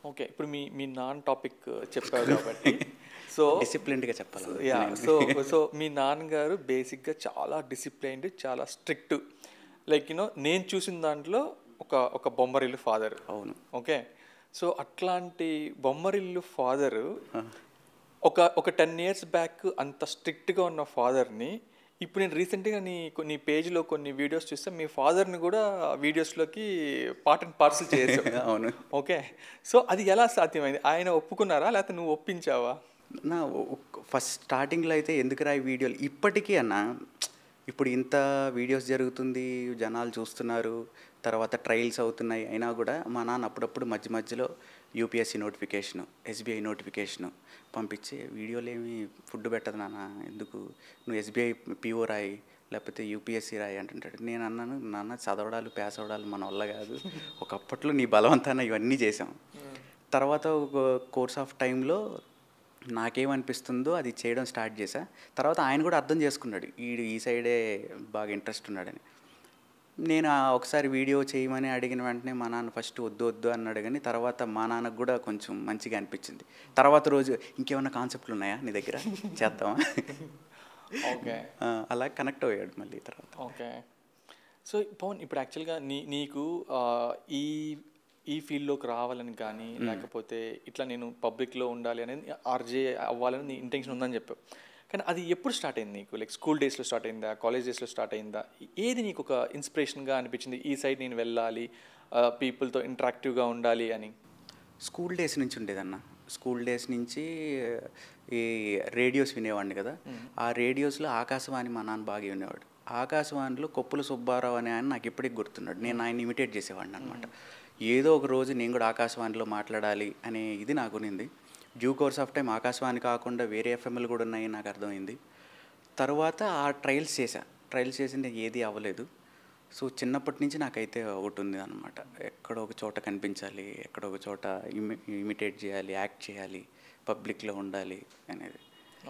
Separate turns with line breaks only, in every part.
Okay. ఇప్పుడు మీ మీ నాన్న topic చెప్పావు కాబట్టి సో
డిసిప్లిన్డ్గా చెప్పాలి
యా
నేను.
సో మీ నాన్నగారు బేసిక్గా చాలా డిసిప్లైన్డ్, చాలా స్ట్రిక్ట్. లైక్ నేను చూసిన దాంట్లో ఒక ఒక బొమ్మరిల్లు ఫాదర్.
అవును.
ఓకే. సో అట్లాంటి బొమ్మరిల్లు ఫాదరు ఒక ఒక 10 ఇయర్స్ బ్యాక్ అంత స్ట్రిక్ట్గా ఉన్న ఫాదర్ని ఇప్పుడు నేను రీసెంట్గా నీ పేజ్లో కొన్ని వీడియోస్ చూస్తే మీ ఫాదర్ని కూడా వీడియోస్లోకి పార్ట్ అండ్ పార్సల్ చేసావు.
అవును.
ఓకే. సో అది ఎలా సాధ్యమైంది? ఆయన ఒప్పుకున్నారా లేకపోతే నువ్వు ఒప్పించావా?
నా ఫస్ట్ స్టార్టింగ్లో అయితే ఎందుకురా ఈ వీడియోలు ఇప్పటికీ అన్న, ఇప్పుడు ఇంత వీడియోస్ జరుగుతుంది, జనాలు చూస్తున్నారు, తర్వాత ట్రయల్స్ అవుతున్నాయి, అయినా కూడా మా నాన్న అప్పుడప్పుడు మధ్య మధ్యలో యూపీఎస్సీ నోటిఫికేషను, ఎస్బీఐ నోటిఫికేషను పంపించి వీడియోలు ఏమి ఫుడ్ పెట్టదు నాన్న, ఎందుకు నువ్వు ఎస్బీఐ పీఓ రాయి లేకపోతే యూపీఎస్సీ రాయి అంటుంటాడు. నేను అన్నాను, నాన్న చదవడాలు పేస్ అవడాలు మన వల్ల కాదు, ఒకప్పట్లో నీ బలవంతాన ఇవన్నీ చేసాం. తర్వాత ఒక కోర్స్ ఆఫ్ టైంలో నాకేమనిపిస్తుందో అది చేయడం స్టార్ట్ చేశా. తర్వాత ఆయన కూడా అర్థం చేసుకున్నాడు, ఈ సైడే బాగా ఇంట్రెస్ట్ ఉన్నాడని. నేను ఒకసారి వీడియో చేయమని అడిగిన వెంటనే మా నాన్న ఫస్ట్ వద్దు వద్దు అన్నాడు, కానీ తర్వాత మా నాన్నకు కూడా కొంచెం మంచిగా అనిపించింది. తర్వాత రోజు ఇంకేమైనా కాన్సెప్ట్లు ఉన్నాయా నీ దగ్గర, చేద్దామా?
ఓకే.
అలా కనెక్ట్ అయ్యాడు మళ్ళీ తర్వాత.
ఓకే. సో పవన్, ఇప్పుడు యాక్చువల్గా నీకు ఈ ఈ ఫీల్డ్లోకి రావాలని కానీ లేకపోతే ఇట్లా నేను పబ్లిక్లో ఉండాలి అనేది, ఆర్జే అవ్వాలని నీ ఇంటెన్షన్ ఉందని చెప్పావు. కానీ అది ఎప్పుడు స్టార్ట్ అయింది నీకు? లైక్ స్కూల్ డేస్లో స్టార్ట్ అయిందా, కాలేజ్ డేస్లో స్టార్ట్ అయిందా? ఏది నీకు ఒక ఇన్స్పిరేషన్గా అనిపించింది, ఈ సైడ్ నేను వెళ్ళాలి, పీపుల్తో ఇంటరాక్టివ్గా ఉండాలి అని?
స్కూల్ డేస్ నుంచి ఉండేదన్న. స్కూల్ డేస్ నుంచి ఈ రేడియోస్ వినేవాడిని కదా, ఆ రేడియోస్లో ఆకాశవాణి మా నాన్న బాగా వినేవాడు. ఆకాశవాణిలో కొప్పుల సుబ్బారావు అనే ఆయన నాకు ఇప్పటికి గుర్తున్నాడు. నేను ఆయన ఇమిటేట్ చేసేవాడిని అనమాట. ఏదో ఒక రోజు నేను కూడా ఆకాశవాణిలో మాట్లాడాలి అనే ఇది నాకు ఉన్నింది. Due course of time Akashvani కాకుండా వేరే ఎఫ్ఎంలు కూడా ఉన్నాయి నాకు అర్థమైంది. తర్వాత ఆ ట్రయల్స్ చేసింది ఏది అవ్వలేదు. సో చిన్నప్పటి నుంచి నాకైతే ఒకటి ఉంది అనమాట, ఎక్కడో ఒక చోట కనిపించాలి, ఎక్కడో ఒక చోట ఇమిటేట్ చేయాలి, యాక్ట్ చేయాలి, పబ్లిక్లో ఉండాలి అనేది.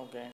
ఓకే.